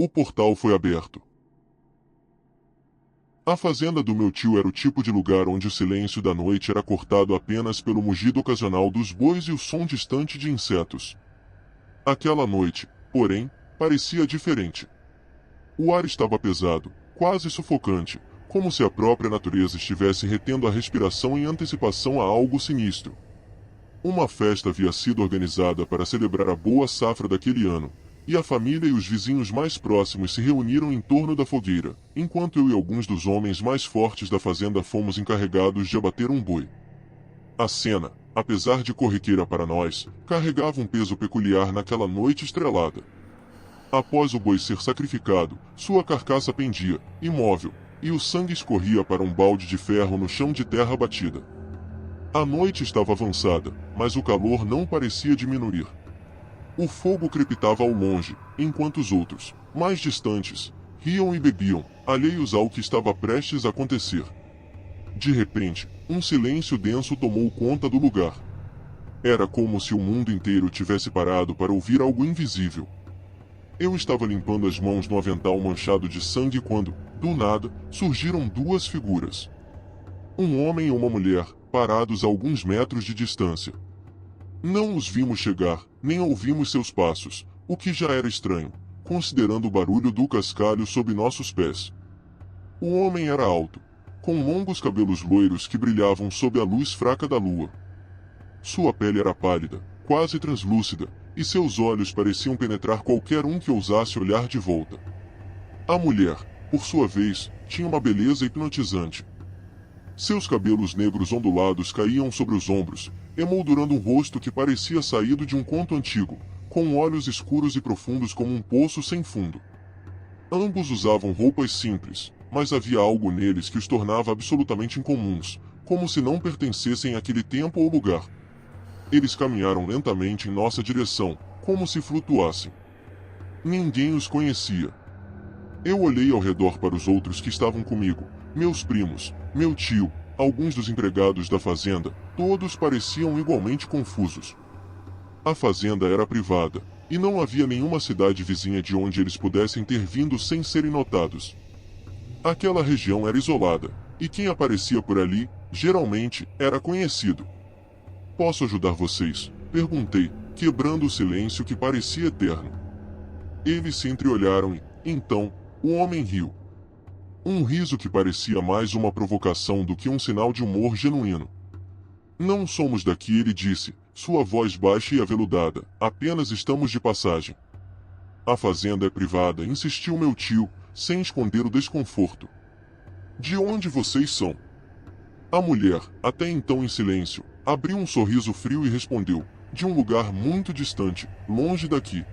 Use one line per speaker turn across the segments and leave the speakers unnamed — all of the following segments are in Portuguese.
O portal foi aberto. A fazenda do meu tio era o tipo de lugar onde o silêncio da noite era cortado apenas pelo mugido ocasional dos bois e o som distante de insetos. Aquela noite, porém, parecia diferente. O ar estava pesado, quase sufocante, como se a própria natureza estivesse retendo a respiração em antecipação a algo sinistro. Uma festa havia sido organizada para celebrar a boa safra daquele ano, e a família e os vizinhos mais próximos se reuniram em torno da fogueira, enquanto eu e alguns dos homens mais fortes da fazenda fomos encarregados de abater um boi. A cena, apesar de corriqueira para nós, carregava um peso peculiar naquela noite estrelada. Após o boi ser sacrificado, sua carcaça pendia, imóvel, e o sangue escorria para um balde de ferro no chão de terra batida. A noite estava avançada, mas o calor não parecia diminuir. O fogo crepitava ao longe, enquanto os outros, mais distantes, riam e bebiam, alheios ao que estava prestes a acontecer. De repente, um silêncio denso tomou conta do lugar. Era como se o mundo inteiro tivesse parado para ouvir algo invisível. Eu estava limpando as mãos no avental manchado de sangue quando, do nada, surgiram duas figuras. Um homem e uma mulher, parados a alguns metros de distância. Não os vimos chegar, nem ouvimos seus passos, o que já era estranho, considerando o barulho do cascalho sob nossos pés. O homem era alto, com longos cabelos loiros que brilhavam sob a luz fraca da lua. Sua pele era pálida, quase translúcida, e seus olhos pareciam penetrar qualquer um que ousasse olhar de volta. A mulher, por sua vez, tinha uma beleza hipnotizante. Seus cabelos negros ondulados caíam sobre os ombros, emoldurando um rosto que parecia saído de um conto antigo, com olhos escuros e profundos como um poço sem fundo. Ambos usavam roupas simples, mas havia algo neles que os tornava absolutamente incomuns, como se não pertencessem àquele tempo ou lugar. Eles caminharam lentamente em nossa direção, como se flutuassem. Ninguém os conhecia. Eu olhei ao redor para os outros que estavam comigo, meus primos, meu tio, alguns dos empregados da fazenda, todos pareciam igualmente confusos. A fazenda era privada, e não havia nenhuma cidade vizinha de onde eles pudessem ter vindo sem serem notados. Aquela região era isolada, e quem aparecia por ali, geralmente, era conhecido. "Posso ajudar vocês?", perguntei, quebrando o silêncio que parecia eterno. Eles se entreolharam e, então, o homem riu. Um riso que parecia mais uma provocação do que um sinal de humor genuíno. "Não somos daqui", ele disse, sua voz baixa e aveludada, "apenas estamos de passagem." "A fazenda é privada", insistiu meu tio, sem esconder o desconforto. "De onde vocês são?" A mulher, até então em silêncio, abriu um sorriso frio e respondeu, "De um lugar muito distante, longe daqui."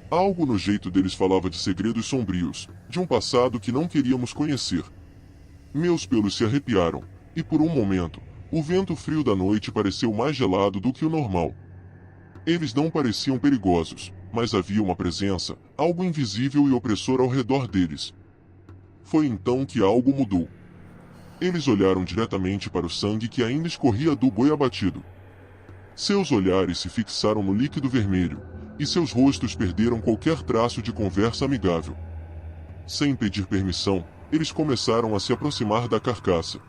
Algo no jeito deles falava de segredos sombrios, de um passado que não queríamos conhecer. Meus pelos se arrepiaram, e por um momento, o vento frio da noite pareceu mais gelado do que o normal. Eles não pareciam perigosos, mas havia uma presença, algo invisível e opressor ao redor deles. Foi então que algo mudou. Eles olharam diretamente para o sangue que ainda escorria do boi abatido. Seus olhares se fixaram no líquido vermelho, e seus rostos perderam qualquer traço de conversa amigável. Sem pedir permissão, eles começaram a se aproximar da carcaça.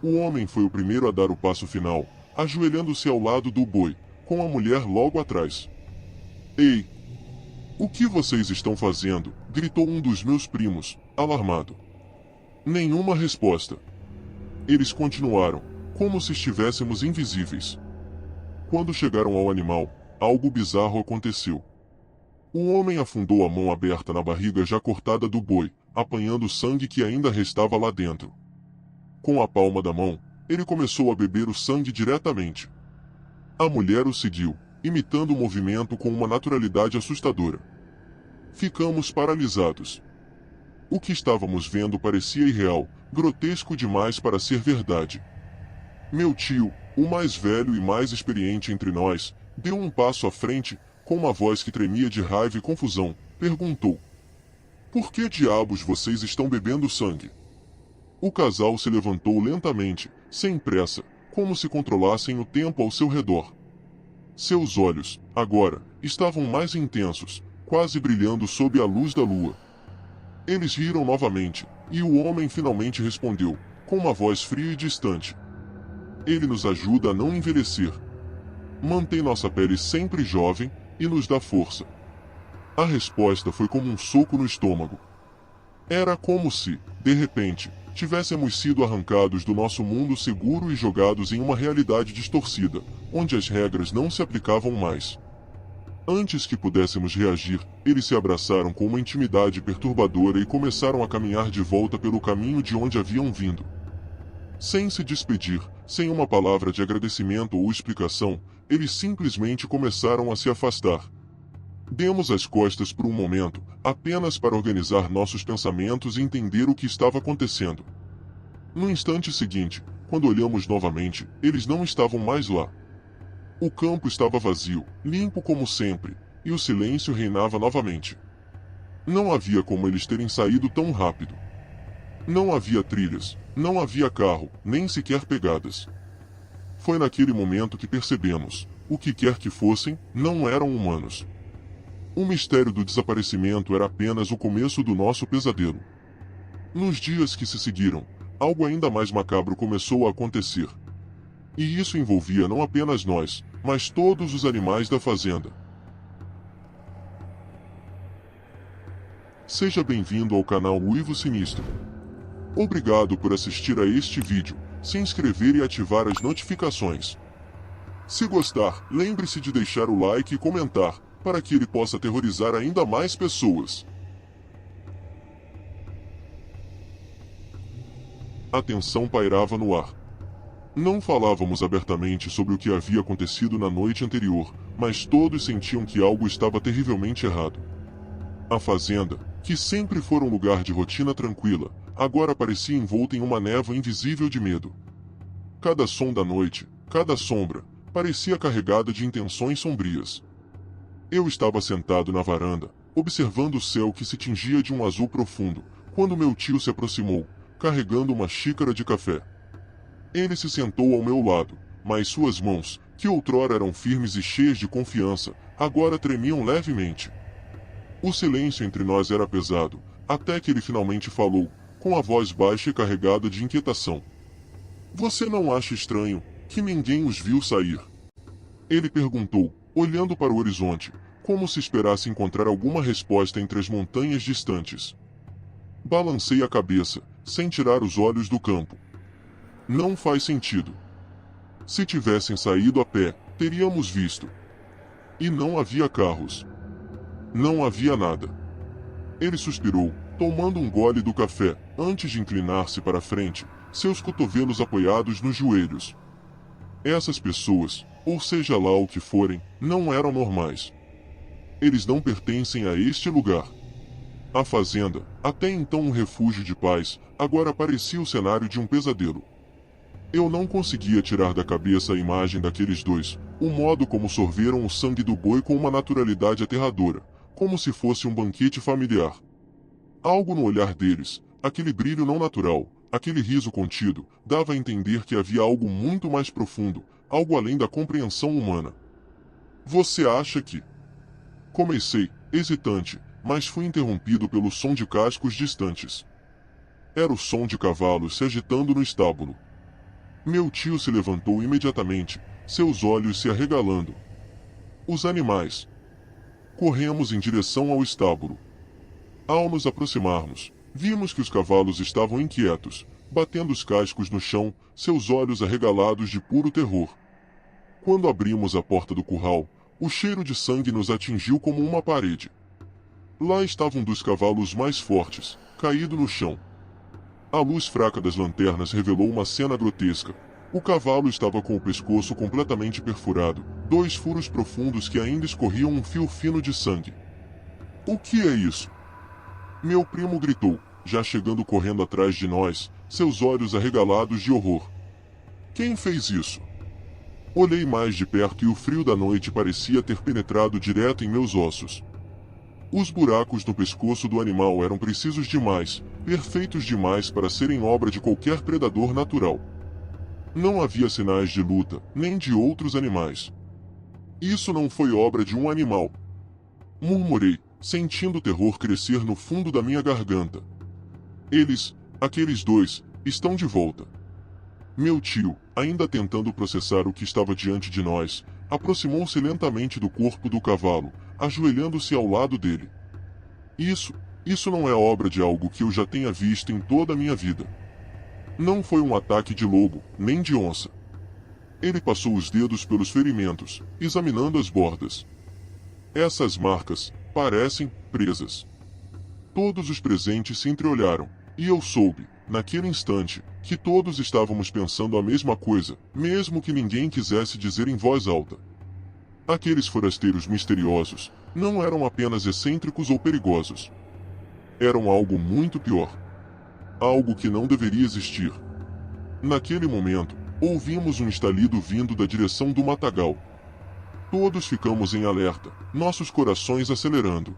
O homem foi o primeiro a dar o passo final, ajoelhando-se ao lado do boi, com a mulher logo atrás. "Ei! O que vocês estão fazendo?", gritou um dos meus primos, alarmado. Nenhuma resposta. Eles continuaram, como se estivéssemos invisíveis. Quando chegaram ao animal, algo bizarro aconteceu. O homem afundou a mão aberta na barriga já cortada do boi, apanhando o sangue que ainda restava lá dentro. Com a palma da mão, ele começou a beber o sangue diretamente. A mulher o seguiu, imitando o movimento com uma naturalidade assustadora. Ficamos paralisados. O que estávamos vendo parecia irreal, grotesco demais para ser verdade. Meu tio, o mais velho e mais experiente entre nós, deu um passo à frente, com uma voz que tremia de raiva e confusão, perguntou: "Por que diabos vocês estão bebendo sangue?" O casal se levantou lentamente, sem pressa, como se controlassem o tempo ao seu redor. Seus olhos, agora, estavam mais intensos, quase brilhando sob a luz da lua. Eles riram novamente, e o homem finalmente respondeu, com uma voz fria e distante. Ele nos ajuda a não envelhecer. Mantém nossa pele sempre jovem e nos dá força. A resposta foi como um soco no estômago. Era como se, de repente, tivéssemos sido arrancados do nosso mundo seguro e jogados em uma realidade distorcida, onde as regras não se aplicavam mais. Antes que pudéssemos reagir, eles se abraçaram com uma intimidade perturbadora e começaram a caminhar de volta pelo caminho de onde haviam vindo. Sem se despedir, sem uma palavra de agradecimento ou explicação, eles simplesmente começaram a se afastar. Demos as costas por um momento, apenas para organizar nossos pensamentos e entender o que estava acontecendo. No instante seguinte, quando olhamos novamente, eles não estavam mais lá. O campo estava vazio, limpo como sempre, e o silêncio reinava novamente. Não havia como eles terem saído tão rápido. Não havia trilhas, não havia carro, nem sequer pegadas. Foi naquele momento que percebemos, o que quer que fossem, não eram humanos. O mistério do desaparecimento era apenas o começo do nosso pesadelo. Nos dias que se seguiram, algo ainda mais macabro começou a acontecer. E isso envolvia não apenas nós, mas todos os animais da fazenda. Seja bem-vindo ao canal Uivo Sinistro. Obrigado por assistir a este vídeo, se inscrever e ativar as notificações. Se gostar, lembre-se de deixar o like e comentar, para que ele possa aterrorizar ainda mais pessoas. A tensão pairava no ar. Não falávamos abertamente sobre o que havia acontecido na noite anterior, mas todos sentiam que algo estava terrivelmente errado. A fazenda, que sempre fora um lugar de rotina tranquila, agora parecia envolta em uma névoa invisível de medo. Cada som da noite, cada sombra, parecia carregada de intenções sombrias. Eu estava sentado na varanda, observando o céu que se tingia de um azul profundo, quando meu tio se aproximou, carregando uma xícara de café. Ele se sentou ao meu lado, mas suas mãos, que outrora eram firmes e cheias de confiança, agora tremiam levemente. O silêncio entre nós era pesado, até que ele finalmente falou, com a voz baixa e carregada de inquietação. Você não acha estranho que ninguém os viu sair? Ele perguntou, olhando para o horizonte, como se esperasse encontrar alguma resposta entre as montanhas distantes. Balancei a cabeça, sem tirar os olhos do campo. Não faz sentido. Se tivessem saído a pé, teríamos visto. E não havia carros. Não havia nada. Ele suspirou, tomando um gole do café, antes de inclinar-se para a frente, seus cotovelos apoiados nos joelhos. Essas pessoas, ou seja lá o que forem, não eram normais. Eles não pertencem a este lugar. A fazenda, até então um refúgio de paz, agora parecia o cenário de um pesadelo. Eu não conseguia tirar da cabeça a imagem daqueles dois, o modo como sorveram o sangue do boi com uma naturalidade aterradora, como se fosse um banquete familiar. Algo no olhar deles, aquele brilho não natural, aquele riso contido, dava a entender que havia algo muito mais profundo, algo além da compreensão humana. Você acha que... Comecei, hesitante, mas fui interrompido pelo som de cascos distantes. Era o som de cavalos se agitando no estábulo. Meu tio se levantou imediatamente, seus olhos se arregalando. Os animais. Corremos em direção ao estábulo. Ao nos aproximarmos, vimos que os cavalos estavam inquietos, batendo os cascos no chão, seus olhos arregalados de puro terror. Quando abrimos a porta do curral, o cheiro de sangue nos atingiu como uma parede. Lá estava um dos cavalos mais fortes, caído no chão. A luz fraca das lanternas revelou uma cena grotesca. O cavalo estava com o pescoço completamente perfurado, 2 furos profundos que ainda escorriam um fio fino de sangue. O que é isso? Meu primo gritou, já chegando correndo atrás de nós, seus olhos arregalados de horror. Quem fez isso? Olhei mais de perto e o frio da noite parecia ter penetrado direto em meus ossos. Os buracos no pescoço do animal eram precisos demais, perfeitos demais para serem obra de qualquer predador natural. Não havia sinais de luta, nem de outros animais. Isso não foi obra de um animal. Murmurei, sentindo o terror crescer no fundo da minha garganta. Aqueles dois, estão de volta. Meu tio, ainda tentando processar o que estava diante de nós, aproximou-se lentamente do corpo do cavalo, ajoelhando-se ao lado dele. Isso não é obra de algo que eu já tenha visto em toda a minha vida. Não foi um ataque de lobo, nem de onça. Ele passou os dedos pelos ferimentos, examinando as bordas. Essas marcas parecem presas. Todos os presentes se entreolharam, e eu soube, naquele instante, que todos estávamos pensando a mesma coisa, mesmo que ninguém quisesse dizer em voz alta. Aqueles forasteiros misteriosos não eram apenas excêntricos ou perigosos. Eram algo muito pior. Algo que não deveria existir. Naquele momento, ouvimos um estalido vindo da direção do matagal. Todos ficamos em alerta, nossos corações acelerando.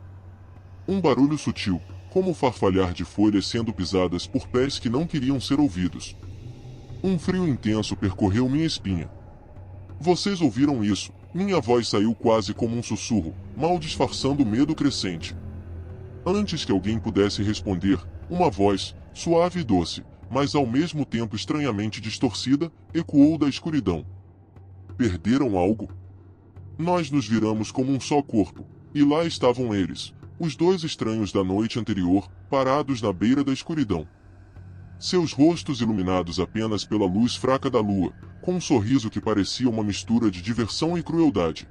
Um barulho sutil, como o farfalhar de folhas sendo pisadas por pés que não queriam ser ouvidos. Um frio intenso percorreu minha espinha. Vocês ouviram isso? Minha voz saiu quase como um sussurro, mal disfarçando o medo crescente. Antes que alguém pudesse responder, uma voz, suave e doce, mas ao mesmo tempo estranhamente distorcida, ecoou da escuridão. Perderam algo? Nós nos viramos como um só corpo, e lá estavam eles, os dois estranhos da noite anterior, parados na beira da escuridão. Seus rostos iluminados apenas pela luz fraca da lua, com um sorriso que parecia uma mistura de diversão e crueldade.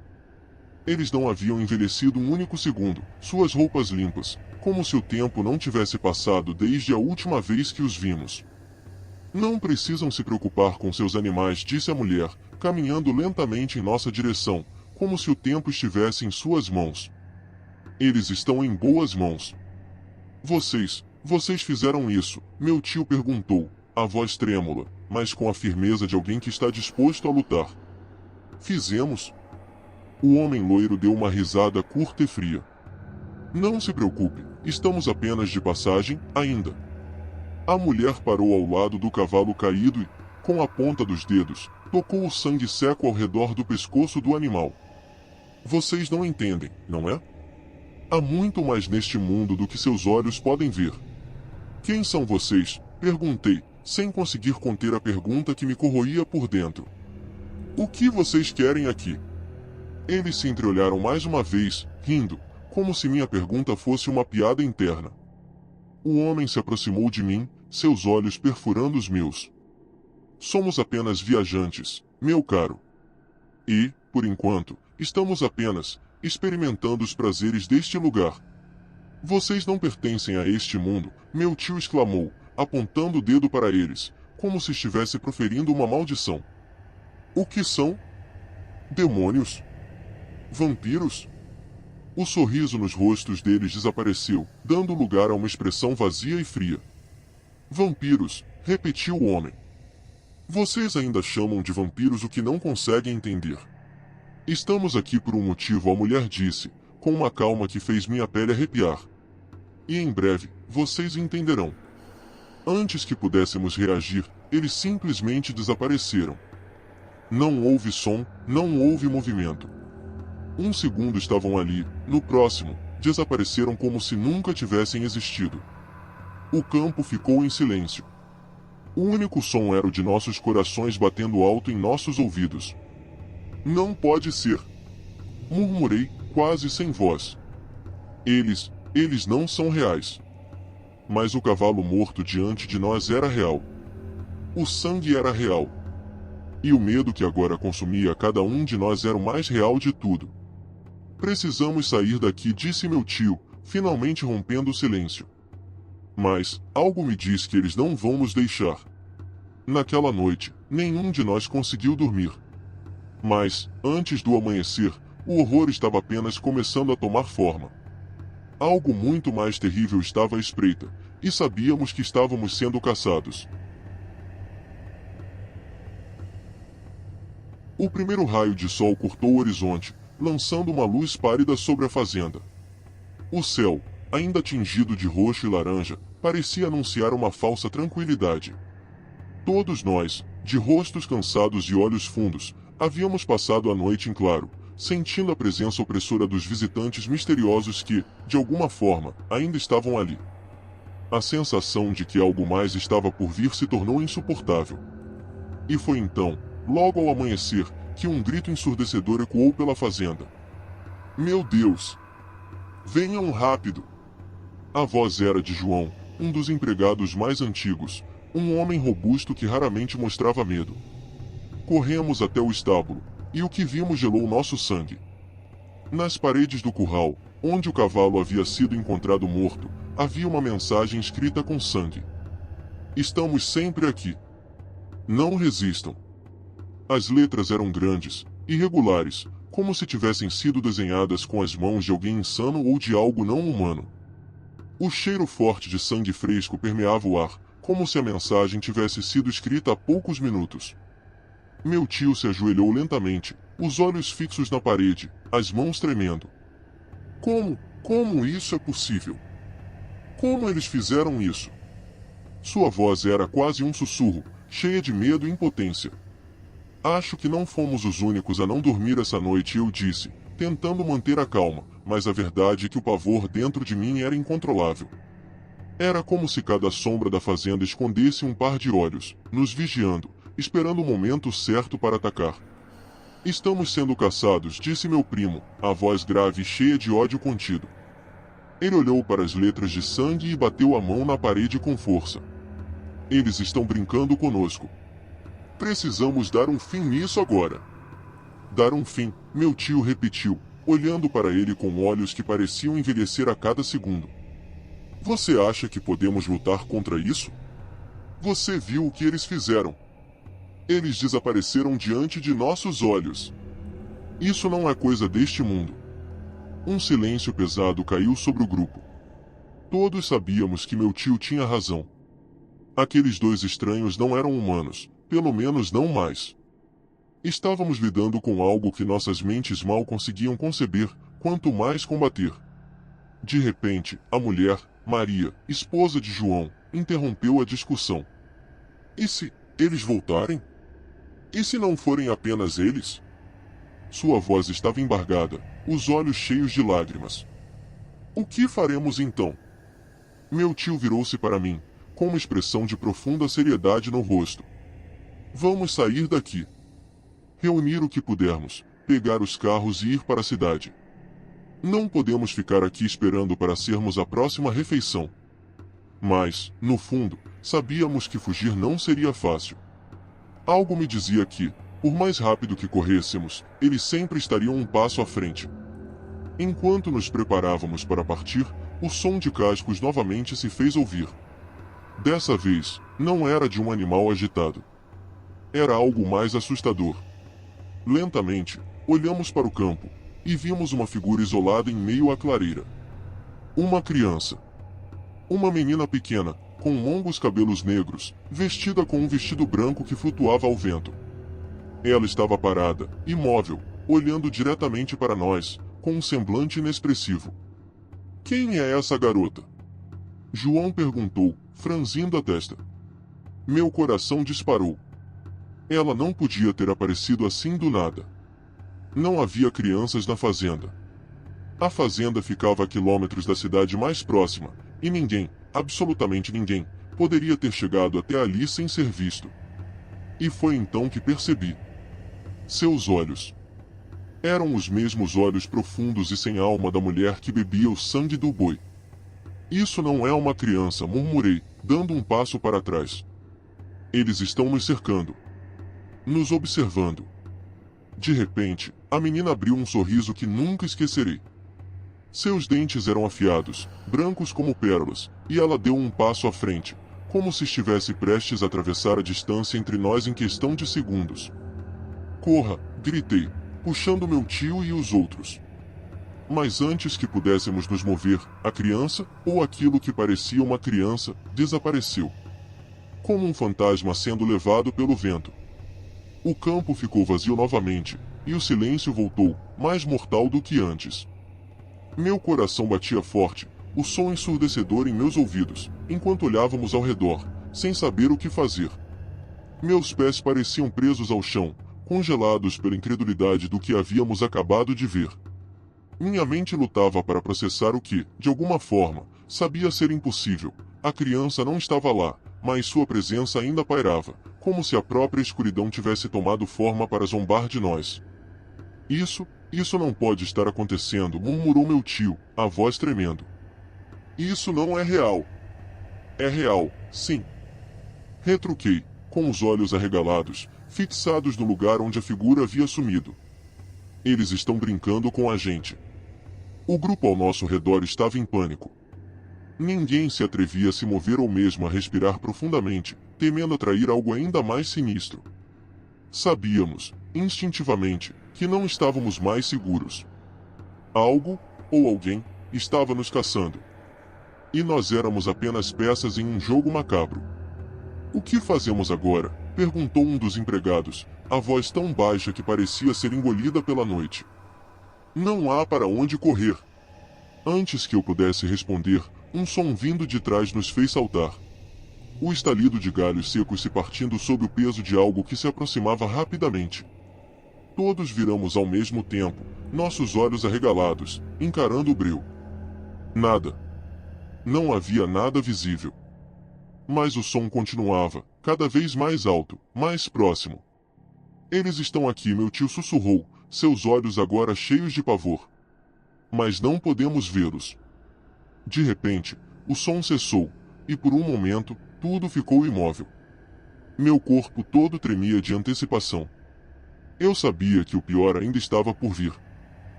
Eles não haviam envelhecido um único segundo, suas roupas limpas, como se o tempo não tivesse passado desde a última vez que os vimos. Não precisam se preocupar com seus animais, disse a mulher, caminhando lentamente em nossa direção, como se o tempo estivesse em suas mãos. Eles estão em boas mãos. Vocês fizeram isso? Meu tio perguntou, a voz trêmula, mas com a firmeza de alguém que está disposto a lutar. Fizemos. O homem loiro deu uma risada curta e fria. Não se preocupe, estamos apenas de passagem, ainda. A mulher parou ao lado do cavalo caído e, com a ponta dos dedos, tocou o sangue seco ao redor do pescoço do animal. Vocês não entendem, não é? Há muito mais neste mundo do que seus olhos podem ver. Quem são vocês? Perguntei, sem conseguir conter a pergunta que me corroía por dentro. O que vocês querem aqui? Eles se entreolharam mais uma vez, rindo, como se minha pergunta fosse uma piada interna. O homem se aproximou de mim, seus olhos perfurando os meus. Somos apenas viajantes, meu caro. E, por enquanto, estamos apenas experimentando os prazeres deste lugar. Vocês não pertencem a este mundo, meu tio exclamou, apontando o dedo para eles, como se estivesse proferindo uma maldição. O que são? Demônios? Vampiros? O sorriso nos rostos deles desapareceu, dando lugar a uma expressão vazia e fria. Vampiros, repetiu o homem. Vocês ainda chamam de vampiros o que não conseguem entender. Estamos aqui por um motivo, a mulher disse, com uma calma que fez minha pele arrepiar. E em breve, vocês entenderão. Antes que pudéssemos reagir, eles simplesmente desapareceram. Não houve som, não houve movimento. Um segundo estavam ali, no próximo, desapareceram como se nunca tivessem existido. O campo ficou em silêncio. O único som era o de nossos corações batendo alto em nossos ouvidos. Não pode ser. Murmurei, quase sem voz. Eles não são reais. Mas o cavalo morto diante de nós era real. O sangue era real. E o medo que agora consumia cada um de nós era o mais real de tudo. Precisamos sair daqui, disse meu tio, finalmente rompendo o silêncio. Mas, algo me diz que eles não vão nos deixar. Naquela noite, nenhum de nós conseguiu dormir. Mas, antes do amanhecer, o horror estava apenas começando a tomar forma. Algo muito mais terrível estava à espreita, e sabíamos que estávamos sendo caçados. O primeiro raio de sol cortou o horizonte, lançando uma luz pálida sobre a fazenda. O céu, ainda tingido de roxo e laranja, parecia anunciar uma falsa tranquilidade. Todos nós, de rostos cansados e olhos fundos, havíamos passado a noite em claro, sentindo a presença opressora dos visitantes misteriosos que, de alguma forma, ainda estavam ali. A sensação de que algo mais estava por vir se tornou insuportável. E foi então, logo ao amanhecer, que um grito ensurdecedor ecoou pela fazenda. Meu Deus! Venham rápido! A voz era de João, um dos empregados mais antigos, um homem robusto que raramente mostrava medo. Corremos até o estábulo, e o que vimos gelou nosso sangue. Nas paredes do curral, onde o cavalo havia sido encontrado morto, havia uma mensagem escrita com sangue. Estamos sempre aqui. Não resistam. As letras eram grandes, irregulares, como se tivessem sido desenhadas com as mãos de alguém insano ou de algo não humano. O cheiro forte de sangue fresco permeava o ar, como se a mensagem tivesse sido escrita há poucos minutos. Meu tio se ajoelhou lentamente, os olhos fixos na parede, as mãos tremendo. Como isso é possível? Como eles fizeram isso? Sua voz era quase um sussurro, cheia de medo e impotência. Acho que não fomos os únicos a não dormir essa noite, eu disse, tentando manter a calma, mas a verdade é que o pavor dentro de mim era incontrolável. Era como se cada sombra da fazenda escondesse um par de olhos, nos vigiando, esperando o momento certo para atacar. Estamos sendo caçados, disse meu primo, a voz grave e cheia de ódio contido. Ele olhou para as letras de sangue e bateu a mão na parede com força. Eles estão brincando conosco. Precisamos dar um fim nisso agora. Dar um fim, meu tio repetiu, olhando para ele com olhos que pareciam envelhecer a cada segundo. Você acha que podemos lutar contra isso? Você viu o que eles fizeram. Eles desapareceram diante de nossos olhos. Isso não é coisa deste mundo. Um silêncio pesado caiu sobre o grupo. Todos sabíamos que meu tio tinha razão. Aqueles dois estranhos não eram humanos, pelo menos não mais. Estávamos lidando com algo que nossas mentes mal conseguiam conceber, quanto mais combater. De repente, a mulher, Maria, esposa de João, interrompeu a discussão. E se eles voltarem? E se não forem apenas eles? Sua voz estava embargada, os olhos cheios de lágrimas. O que faremos então? Meu tio virou-se para mim, com uma expressão de profunda seriedade no rosto. Vamos sair daqui. Reunir o que pudermos, pegar os carros e ir para a cidade. Não podemos ficar aqui esperando para sermos a próxima refeição. Mas, no fundo, sabíamos que fugir não seria fácil. Algo me dizia que, por mais rápido que corrêssemos, eles sempre estariam um passo à frente. Enquanto nos preparávamos para partir, o som de cascos novamente se fez ouvir. Dessa vez, não era de um animal agitado. Era algo mais assustador. Lentamente, olhamos para o campo, e vimos uma figura isolada em meio à clareira. Uma criança. Uma menina pequena, com longos cabelos negros, vestida com um vestido branco que flutuava ao vento. Ela estava parada, imóvel, olhando diretamente para nós, com um semblante inexpressivo. Quem é essa garota? João perguntou, franzindo a testa. Meu coração disparou. Ela não podia ter aparecido assim do nada. Não havia crianças na fazenda. A fazenda ficava a quilômetros da cidade mais próxima, e ninguém, absolutamente ninguém, poderia ter chegado até ali sem ser visto. E foi então que percebi. Seus olhos. Eram os mesmos olhos profundos e sem alma da mulher que bebia o sangue do boi. Isso não é uma criança, murmurei, dando um passo para trás. Eles estão nos cercando. Nos observando. De repente, a menina abriu um sorriso que nunca esquecerei. Seus dentes eram afiados, brancos como pérolas, e ela deu um passo à frente, como se estivesse prestes a atravessar a distância entre nós em questão de segundos. Corra, gritei, puxando meu tio e os outros. Mas antes que pudéssemos nos mover, a criança, ou aquilo que parecia uma criança, desapareceu. Como um fantasma sendo levado pelo vento. O campo ficou vazio novamente, e o silêncio voltou, mais mortal do que antes. Meu coração batia forte, o som ensurdecedor em meus ouvidos, enquanto olhávamos ao redor, sem saber o que fazer. Meus pés pareciam presos ao chão, congelados pela incredulidade do que havíamos acabado de ver. Minha mente lutava para processar o que, de alguma forma, sabia ser impossível. A criança não estava lá, mas sua presença ainda pairava, como se a própria escuridão tivesse tomado forma para zombar de nós. Isso não pode estar acontecendo, murmurou meu tio, a voz tremendo. Isso não é real. É real, sim. Retruquei, com os olhos arregalados, fixados no lugar onde a figura havia sumido. Eles estão brincando com a gente. O grupo ao nosso redor estava em pânico. Ninguém se atrevia a se mover ou mesmo a respirar profundamente, temendo atrair algo ainda mais sinistro. Sabíamos, instintivamente, que não estávamos mais seguros. Algo, ou alguém, estava nos caçando. E nós éramos apenas peças em um jogo macabro. O que fazemos agora? Perguntou um dos empregados, a voz tão baixa que parecia ser engolida pela noite. Não há para onde correr. Antes que eu pudesse responder, um som vindo de trás nos fez saltar. O estalido de galhos secos se partindo sob o peso de algo que se aproximava rapidamente. Todos viramos ao mesmo tempo, nossos olhos arregalados, encarando o breu. Nada. Não havia nada visível. Mas o som continuava, cada vez mais alto, mais próximo. Eles estão aqui, meu tio sussurrou, seus olhos agora cheios de pavor. Mas não podemos vê-los. De repente, o som cessou, e por um momento, tudo ficou imóvel. Meu corpo todo tremia de antecipação. Eu sabia que o pior ainda estava por vir.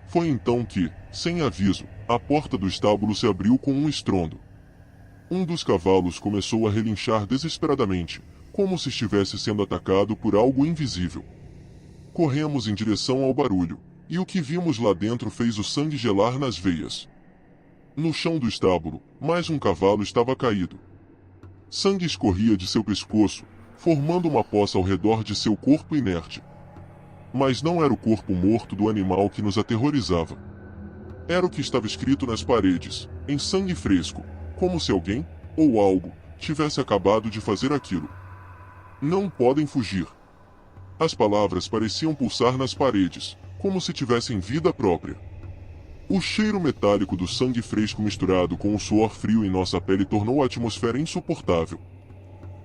Foi então que, sem aviso, a porta do estábulo se abriu com um estrondo. Um dos cavalos começou a relinchar desesperadamente, como se estivesse sendo atacado por algo invisível. Corremos em direção ao barulho, e o que vimos lá dentro fez o sangue gelar nas veias. No chão do estábulo, mais um cavalo estava caído. Sangue escorria de seu pescoço, formando uma poça ao redor de seu corpo inerte. Mas não era o corpo morto do animal que nos aterrorizava. Era o que estava escrito nas paredes, em sangue fresco, como se alguém, ou algo, tivesse acabado de fazer aquilo. Não podem fugir. As palavras pareciam pulsar nas paredes, como se tivessem vida própria. O cheiro metálico do sangue fresco misturado com o suor frio em nossa pele tornou a atmosfera insuportável.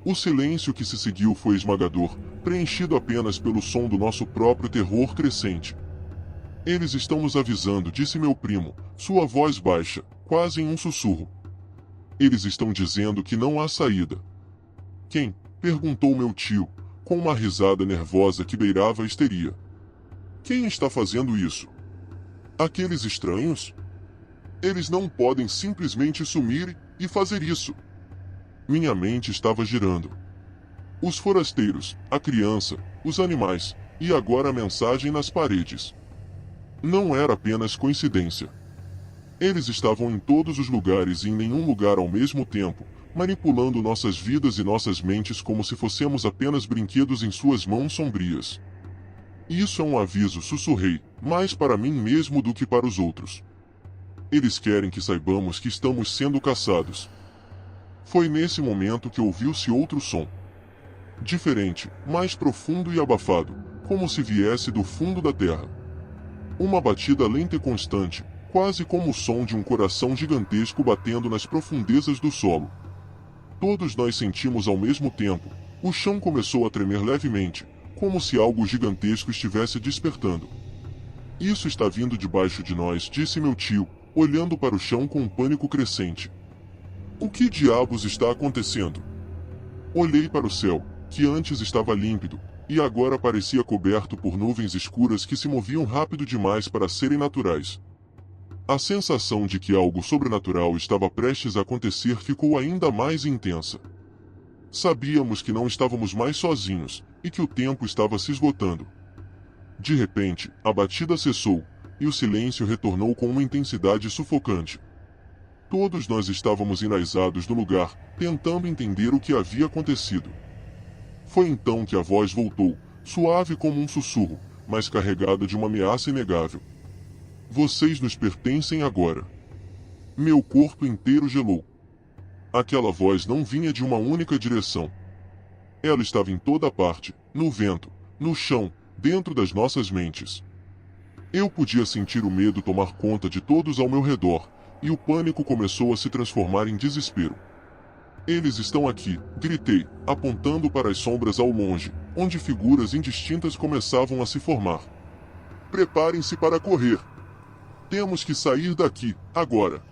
O silêncio que se seguiu foi esmagador, preenchido apenas pelo som do nosso próprio terror crescente. Eles estão nos avisando, disse meu primo, sua voz baixa, quase em um sussurro. Eles estão dizendo que não há saída. Quem? Perguntou meu tio, com uma risada nervosa que beirava a histeria. Quem está fazendo isso? Aqueles estranhos? Eles não podem simplesmente sumir e fazer isso. Minha mente estava girando. Os forasteiros, a criança, os animais, e agora a mensagem nas paredes. Não era apenas coincidência. Eles estavam em todos os lugares e em nenhum lugar ao mesmo tempo, manipulando nossas vidas e nossas mentes como se fossemos apenas brinquedos em suas mãos sombrias. Isso é um aviso, sussurrei, mais para mim mesmo do que para os outros. Eles querem que saibamos que estamos sendo caçados. Foi nesse momento que ouviu-se outro som. Diferente, mais profundo e abafado, como se viesse do fundo da terra. Uma batida lenta e constante, quase como o som de um coração gigantesco batendo nas profundezas do solo. Todos nós sentimos ao mesmo tempo. O chão começou a tremer levemente, como se algo gigantesco estivesse despertando. Isso está vindo debaixo de nós, disse meu tio, olhando para o chão com um pânico crescente. O que diabos está acontecendo? Olhei para o céu, que antes estava límpido, e agora parecia coberto por nuvens escuras que se moviam rápido demais para serem naturais. A sensação de que algo sobrenatural estava prestes a acontecer ficou ainda mais intensa. Sabíamos que não estávamos mais sozinhos, e que o tempo estava se esgotando. De repente, a batida cessou, e o silêncio retornou com uma intensidade sufocante. Todos nós estávamos enraizados no lugar, tentando entender o que havia acontecido. Foi então que a voz voltou, suave como um sussurro, mas carregada de uma ameaça inegável. Vocês nos pertencem agora. Meu corpo inteiro gelou. Aquela voz não vinha de uma única direção. Ela estava em toda parte, no vento, no chão, dentro das nossas mentes. Eu podia sentir o medo tomar conta de todos ao meu redor, e o pânico começou a se transformar em desespero. Eles estão aqui, gritei, apontando para as sombras ao longe, onde figuras indistintas começavam a se formar. Preparem-se para correr. Temos que sair daqui, agora.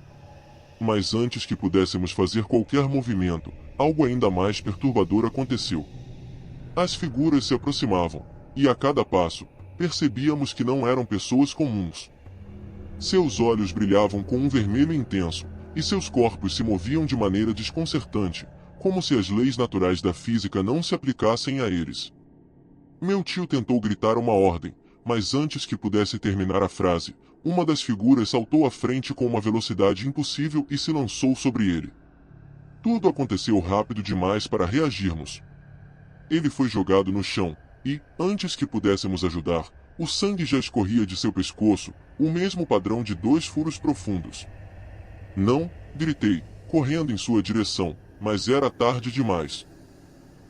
Mas antes que pudéssemos fazer qualquer movimento, algo ainda mais perturbador aconteceu. As figuras se aproximavam, e a cada passo, percebíamos que não eram pessoas comuns. Seus olhos brilhavam com um vermelho intenso, e seus corpos se moviam de maneira desconcertante, como se as leis naturais da física não se aplicassem a eles. Meu tio tentou gritar uma ordem, mas antes que pudesse terminar a frase, uma das figuras saltou à frente com uma velocidade impossível e se lançou sobre ele. Tudo aconteceu rápido demais para reagirmos. Ele foi jogado no chão, e, antes que pudéssemos ajudar, o sangue já escorria de seu pescoço, o mesmo padrão de 2 furos profundos. Não, gritei, correndo em sua direção, mas era tarde demais.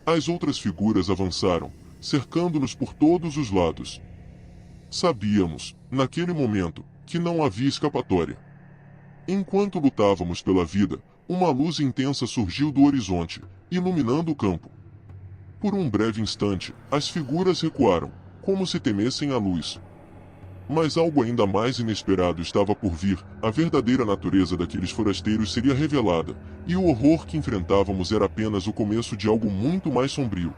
As outras figuras avançaram, cercando-nos por todos os lados. Sabíamos, naquele momento, que não havia escapatória. Enquanto lutávamos pela vida, uma luz intensa surgiu do horizonte, iluminando o campo. Por um breve instante, as figuras recuaram, como se temessem a luz. Mas algo ainda mais inesperado estava por vir, a verdadeira natureza daqueles forasteiros seria revelada, e o horror que enfrentávamos era apenas o começo de algo muito mais sombrio.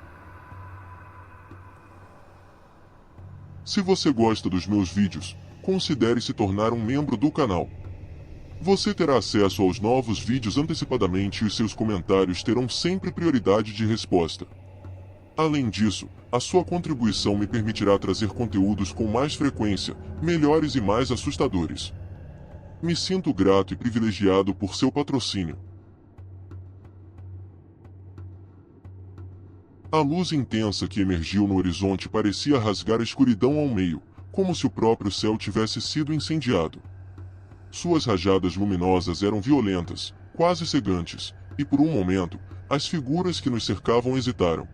Se você gosta dos meus vídeos, considere se tornar um membro do canal. Você terá acesso aos novos vídeos antecipadamente e os seus comentários terão sempre prioridade de resposta. Além disso, a sua contribuição me permitirá trazer conteúdos com mais frequência, melhores e mais assustadores. Me sinto grato e privilegiado por seu patrocínio. A luz intensa que emergiu no horizonte parecia rasgar a escuridão ao meio, como se o próprio céu tivesse sido incendiado. Suas rajadas luminosas eram violentas, quase cegantes, e por um momento, as figuras que nos cercavam hesitaram.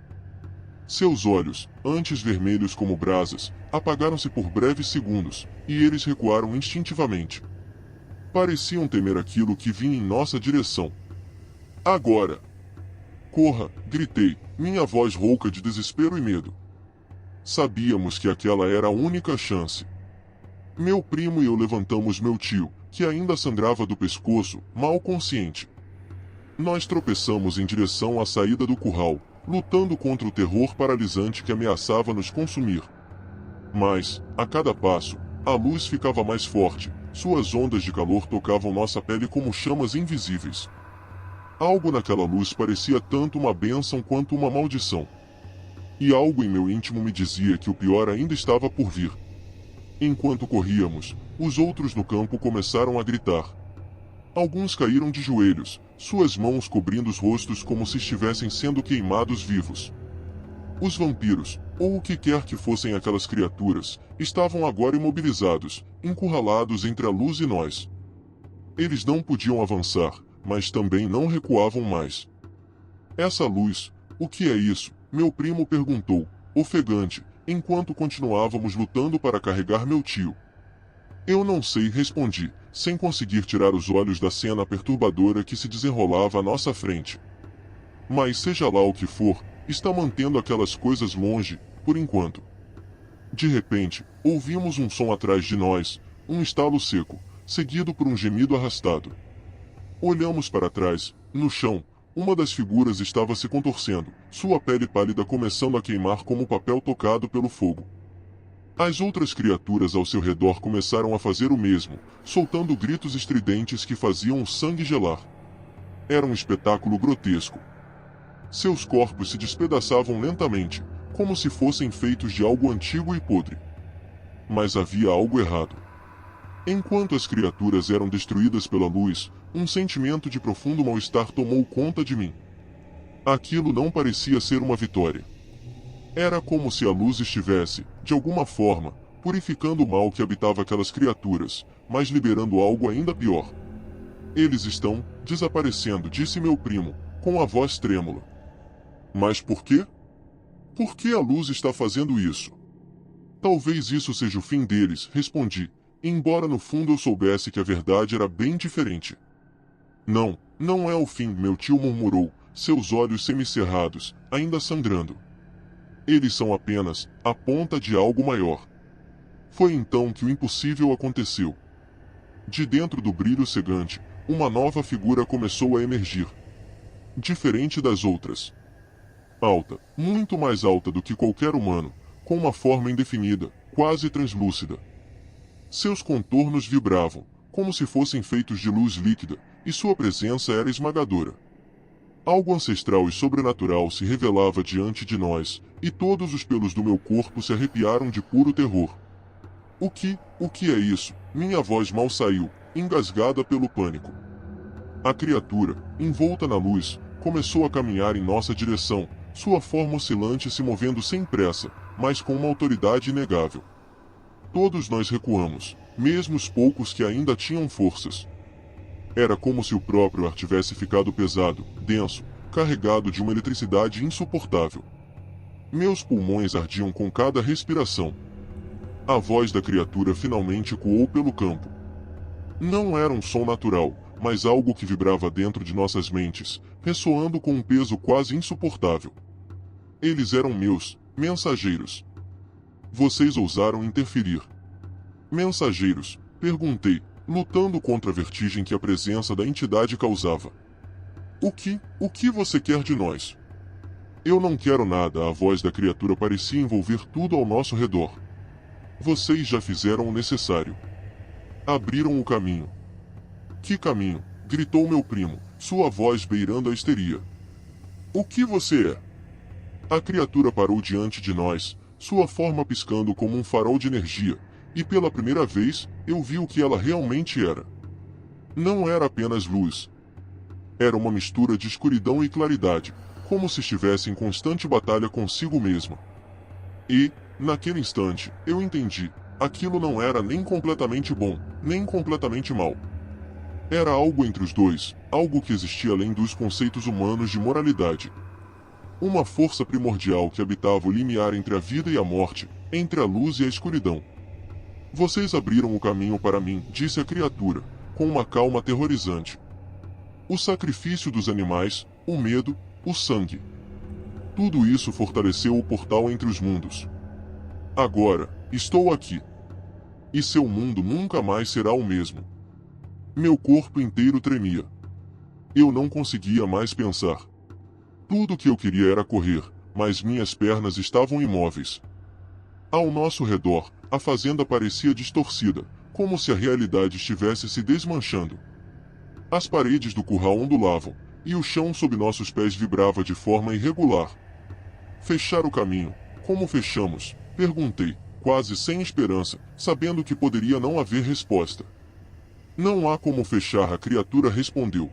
Seus olhos, antes vermelhos como brasas, apagaram-se por breves segundos, e eles recuaram instintivamente. Pareciam temer aquilo que vinha em nossa direção. Agora! Corra! Gritei, minha voz rouca de desespero e medo. Sabíamos que aquela era a única chance. Meu primo e eu levantamos meu tio, que ainda sangrava do pescoço, mal consciente. Nós tropeçamos em direção à saída do curral, lutando contra o terror paralisante que ameaçava nos consumir. Mas, a cada passo, a luz ficava mais forte, suas ondas de calor tocavam nossa pele como chamas invisíveis. Algo naquela luz parecia tanto uma bênção quanto uma maldição. E algo em meu íntimo me dizia que o pior ainda estava por vir. Enquanto corríamos, os outros no campo começaram a gritar. Alguns caíram de joelhos, suas mãos cobrindo os rostos como se estivessem sendo queimados vivos. Os vampiros, ou o que quer que fossem aquelas criaturas, estavam agora imobilizados, encurralados entre a luz e nós. Eles não podiam avançar, mas também não recuavam mais. Essa luz, o que é isso? Meu primo perguntou, ofegante, enquanto continuávamos lutando para carregar meu tio. Eu não sei, respondi, sem conseguir tirar os olhos da cena perturbadora que se desenrolava à nossa frente. Mas seja lá o que for, está mantendo aquelas coisas longe, por enquanto. De repente, ouvimos um som atrás de nós, um estalo seco, seguido por um gemido arrastado. Olhamos para trás, no chão, uma das figuras estava se contorcendo, sua pele pálida começando a queimar como papel tocado pelo fogo. As outras criaturas ao seu redor começaram a fazer o mesmo, soltando gritos estridentes que faziam o sangue gelar. Era um espetáculo grotesco. Seus corpos se despedaçavam lentamente, como se fossem feitos de algo antigo e podre. Mas havia algo errado. Enquanto as criaturas eram destruídas pela luz, um sentimento de profundo mal-estar tomou conta de mim. Aquilo não parecia ser uma vitória. Era como se a luz estivesse, de alguma forma, purificando o mal que habitava aquelas criaturas, mas liberando algo ainda pior. Eles estão desaparecendo, disse meu primo, com a voz trêmula. Mas por quê? Por que a luz está fazendo isso? Talvez isso seja o fim deles, respondi, embora no fundo eu soubesse que a verdade era bem diferente. Não, não é o fim, meu tio murmurou, seus olhos semicerrados, ainda sangrando. Eles são apenas a ponta de algo maior. Foi então que o impossível aconteceu. De dentro do brilho cegante, uma nova figura começou a emergir. Diferente das outras. Alta, muito mais alta do que qualquer humano, com uma forma indefinida, quase translúcida. Seus contornos vibravam, como se fossem feitos de luz líquida, e sua presença era esmagadora. Algo ancestral e sobrenatural se revelava diante de nós, e todos os pelos do meu corpo se arrepiaram de puro terror. O que é isso? Minha voz mal saiu, engasgada pelo pânico. A criatura, envolta na luz, começou a caminhar em nossa direção, sua forma oscilante se movendo sem pressa, mas com uma autoridade inegável. Todos nós recuamos, mesmo os poucos que ainda tinham forças. Era como se o próprio ar tivesse ficado pesado, denso, carregado de uma eletricidade insuportável. Meus pulmões ardiam com cada respiração. A voz da criatura finalmente ecoou pelo campo. Não era um som natural, mas algo que vibrava dentro de nossas mentes, ressoando com um peso quase insuportável. Eles eram meus mensageiros. Vocês ousaram interferir. Mensageiros, perguntei, lutando contra a vertigem que a presença da entidade causava. O que você quer de nós? Eu não quero nada, a voz da criatura parecia envolver tudo ao nosso redor. Vocês já fizeram o necessário. Abriram o caminho. Que caminho? Gritou meu primo, sua voz beirando a histeria. O que você é? A criatura parou diante de nós, sua forma piscando como um farol de energia, e pela primeira vez, eu vi o que ela realmente era. Não era apenas luz. Era uma mistura de escuridão e claridade, como se estivesse em constante batalha consigo mesma. E, naquele instante, eu entendi, aquilo não era nem completamente bom, nem completamente mal. Era algo entre os dois, algo que existia além dos conceitos humanos de moralidade. Uma força primordial que habitava o limiar entre a vida e a morte, entre a luz e a escuridão. Vocês abriram o caminho para mim, disse a criatura, com uma calma aterrorizante. O sacrifício dos animais, o medo, o sangue. Tudo isso fortaleceu o portal entre os mundos. Agora, estou aqui. E seu mundo nunca mais será o mesmo. Meu corpo inteiro tremia. Eu não conseguia mais pensar. Tudo o que eu queria era correr, mas minhas pernas estavam imóveis. Ao nosso redor, a fazenda parecia distorcida, como se a realidade estivesse se desmanchando. As paredes do curral ondulavam, e o chão sob nossos pés vibrava de forma irregular. Fechar o caminho, como fechamos? Perguntei, quase sem esperança, sabendo que poderia não haver resposta. Não há como fechar, a criatura respondeu.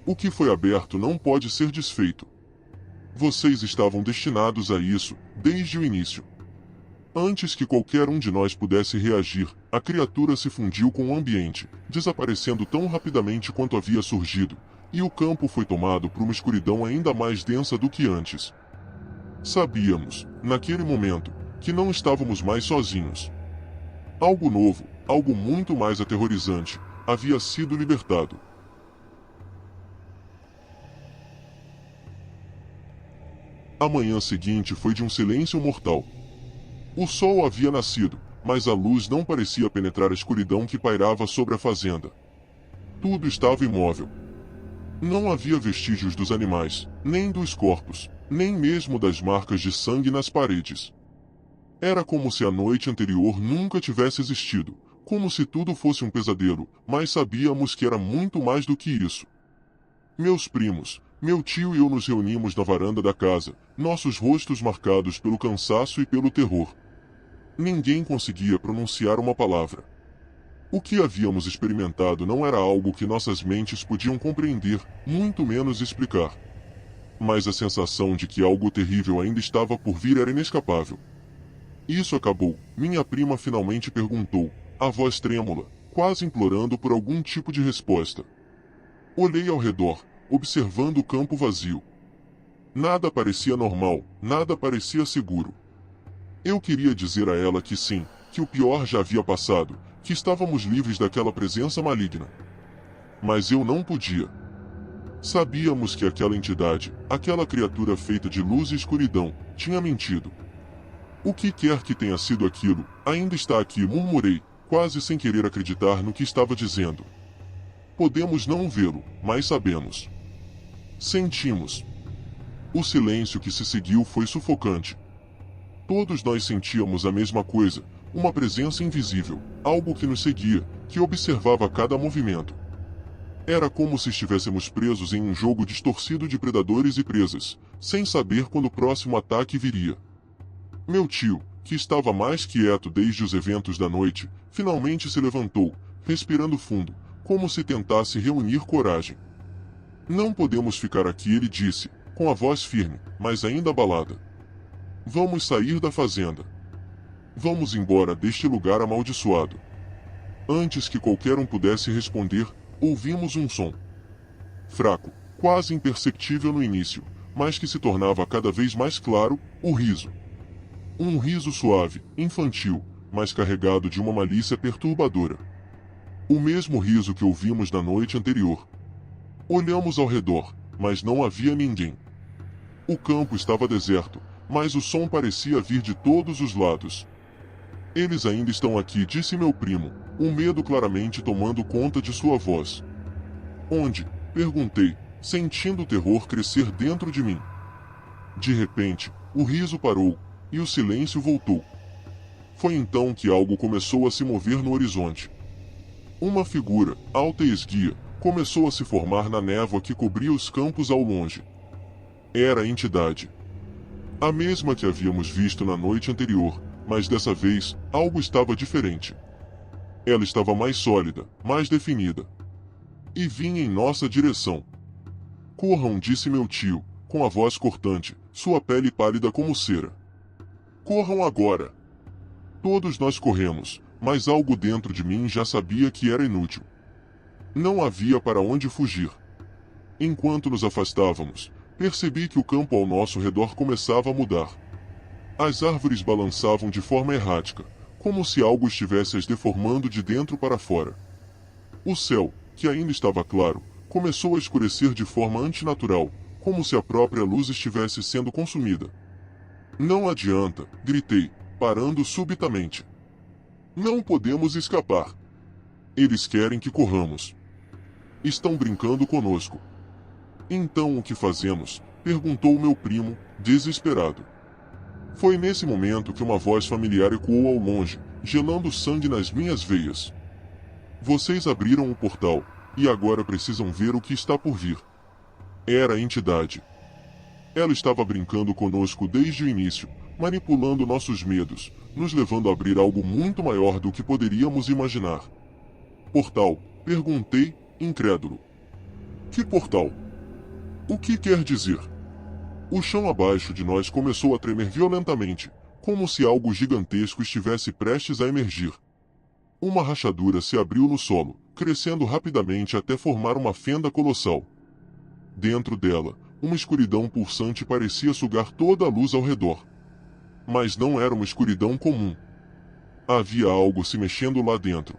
O que foi aberto não pode ser desfeito. Vocês estavam destinados a isso, desde o início. Antes que qualquer um de nós pudesse reagir, a criatura se fundiu com o ambiente, desaparecendo tão rapidamente quanto havia surgido, e o campo foi tomado por uma escuridão ainda mais densa do que antes. Sabíamos, naquele momento, que não estávamos mais sozinhos. Algo novo, algo muito mais aterrorizante, havia sido libertado. A manhã seguinte foi de um silêncio mortal. O sol havia nascido, mas a luz não parecia penetrar a escuridão que pairava sobre a fazenda. Tudo estava imóvel. Não havia vestígios dos animais, nem dos corpos, nem mesmo das marcas de sangue nas paredes. Era como se a noite anterior nunca tivesse existido, como se tudo fosse um pesadelo, mas sabíamos que era muito mais do que isso. Meus primos, meu tio e eu nos reunimos na varanda da casa, nossos rostos marcados pelo cansaço e pelo terror. Ninguém conseguia pronunciar uma palavra. O que havíamos experimentado não era algo que nossas mentes podiam compreender, muito menos explicar. Mas a sensação de que algo terrível ainda estava por vir era inescapável. Isso acabou, minha prima finalmente perguntou, a voz trêmula, quase implorando por algum tipo de resposta. Olhei ao redor, observando o campo vazio. Nada parecia normal, nada parecia seguro. Eu queria dizer a ela que sim, que o pior já havia passado, que estávamos livres daquela presença maligna. Mas eu não podia. Sabíamos que aquela entidade, aquela criatura feita de luz e escuridão, tinha mentido. O que quer que tenha sido aquilo, ainda está aqui, murmurei, quase sem querer acreditar no que estava dizendo. Podemos não vê-lo, mas sabemos. Sentimos. O silêncio que se seguiu foi sufocante. Todos nós sentíamos a mesma coisa, uma presença invisível, algo que nos seguia, que observava cada movimento. Era como se estivéssemos presos em um jogo distorcido de predadores e presas, sem saber quando o próximo ataque viria. Meu tio, que estava mais quieto desde os eventos da noite, finalmente se levantou, respirando fundo, como se tentasse reunir coragem. Não podemos ficar aqui, ele disse, com a voz firme, mas ainda abalada. Vamos sair da fazenda. Vamos embora deste lugar amaldiçoado. Antes que qualquer um pudesse responder, ouvimos um som. Fraco, quase imperceptível no início, mas que se tornava cada vez mais claro, o riso. Um riso suave, infantil, mas carregado de uma malícia perturbadora. O mesmo riso que ouvimos na noite anterior. Olhamos ao redor, mas não havia ninguém. O campo estava deserto, mas o som parecia vir de todos os lados. Eles ainda estão aqui, disse meu primo, o medo claramente tomando conta de sua voz. Onde? Perguntei, sentindo o terror crescer dentro de mim. De repente, o riso parou, e o silêncio voltou. Foi então que algo começou a se mover no horizonte. Uma figura, alta e esguia, começou a se formar na névoa que cobria os campos ao longe. Era a entidade. A mesma que havíamos visto na noite anterior, mas dessa vez, algo estava diferente. Ela estava mais sólida, mais definida. E vinha em nossa direção. Corram, disse meu tio, com a voz cortante, sua pele pálida como cera. Corram agora! Todos nós corremos, mas algo dentro de mim já sabia que era inútil. Não havia para onde fugir. Enquanto nos afastávamos, percebi que o campo ao nosso redor começava a mudar. As árvores balançavam de forma errática, como se algo estivesse as deformando de dentro para fora. O céu, que ainda estava claro, começou a escurecer de forma antinatural, como se a própria luz estivesse sendo consumida. Não adianta, gritei, parando subitamente. Não podemos escapar. Eles querem que corramos. Estão brincando conosco. Então o que fazemos? Perguntou meu primo, desesperado. Foi nesse momento que uma voz familiar ecoou ao longe, gelando sangue nas minhas veias. Vocês abriram o portal, e agora precisam ver o que está por vir. Era a entidade. Ela estava brincando conosco desde o início, manipulando nossos medos, nos levando a abrir algo muito maior do que poderíamos imaginar. Portal? Perguntei, incrédulo. Que portal? O que quer dizer? O chão abaixo de nós começou a tremer violentamente, como se algo gigantesco estivesse prestes a emergir. Uma rachadura se abriu no solo, crescendo rapidamente até formar uma fenda colossal. Dentro dela, uma escuridão pulsante parecia sugar toda a luz ao redor. Mas não era uma escuridão comum. Havia algo se mexendo lá dentro.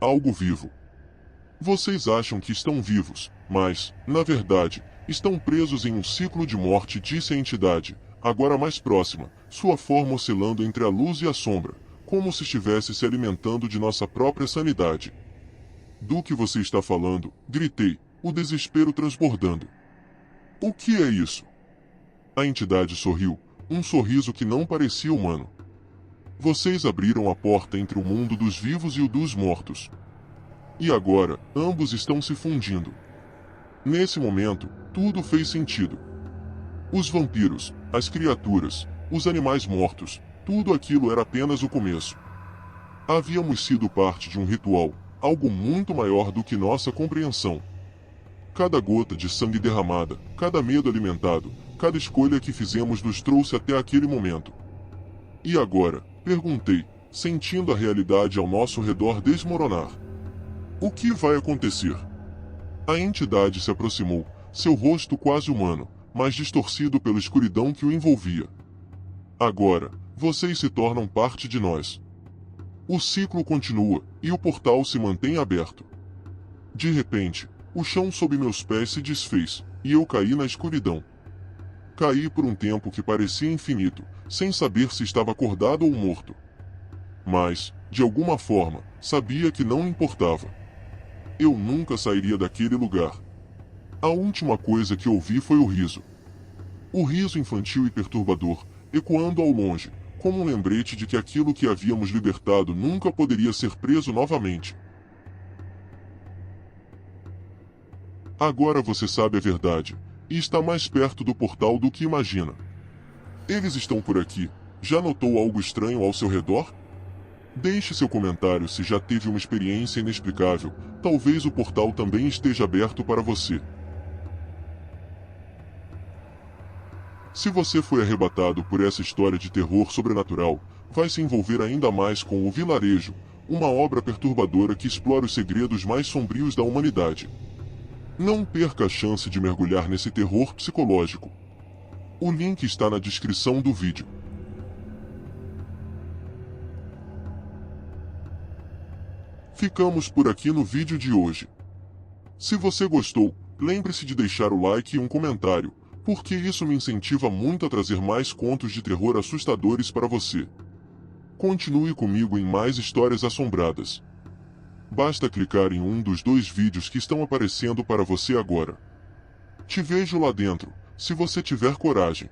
Algo vivo. Vocês acham que estão vivos, mas, na verdade, estão presos em um ciclo de morte, disse a entidade, agora mais próxima, sua forma oscilando entre a luz e a sombra, como se estivesse se alimentando de nossa própria sanidade. Do que você está falando? Gritei, o desespero transbordando. O que é isso? A entidade sorriu, um sorriso que não parecia humano. Vocês abriram a porta entre o mundo dos vivos e o dos mortos. E agora, ambos estão se fundindo. Nesse momento, tudo fez sentido. Os vampiros, as criaturas, os animais mortos, tudo aquilo era apenas o começo. Havíamos sido parte de um ritual, algo muito maior do que nossa compreensão. Cada gota de sangue derramada, cada medo alimentado, cada escolha que fizemos nos trouxe até aquele momento. E agora? Perguntei, sentindo a realidade ao nosso redor desmoronar. O que vai acontecer? A entidade se aproximou, seu rosto quase humano, mas distorcido pela escuridão que o envolvia. Agora, vocês se tornam parte de nós. O ciclo continua, e o portal se mantém aberto. De repente, o chão sob meus pés se desfez, e eu caí na escuridão. Caí por um tempo que parecia infinito, sem saber se estava acordado ou morto. Mas, de alguma forma, sabia que não importava. Eu nunca sairia daquele lugar. A última coisa que ouvi foi o riso. O riso infantil e perturbador, ecoando ao longe, como um lembrete de que aquilo que havíamos libertado nunca poderia ser preso novamente. Agora você sabe a verdade, e está mais perto do portal do que imagina. Eles estão por aqui. Já notou algo estranho ao seu redor? Deixe seu comentário se já teve uma experiência inexplicável. Talvez o portal também esteja aberto para você. Se você foi arrebatado por essa história de terror sobrenatural, vai se envolver ainda mais com O Vilarejo, uma obra perturbadora que explora os segredos mais sombrios da humanidade. Não perca a chance de mergulhar nesse terror psicológico. O link está na descrição do vídeo. Ficamos por aqui no vídeo de hoje. Se você gostou, lembre-se de deixar o like e um comentário, porque isso me incentiva muito a trazer mais contos de terror assustadores para você. Continue comigo em mais histórias assombradas. Basta clicar em um dos 2 vídeos que estão aparecendo para você agora. Te vejo lá dentro, se você tiver coragem.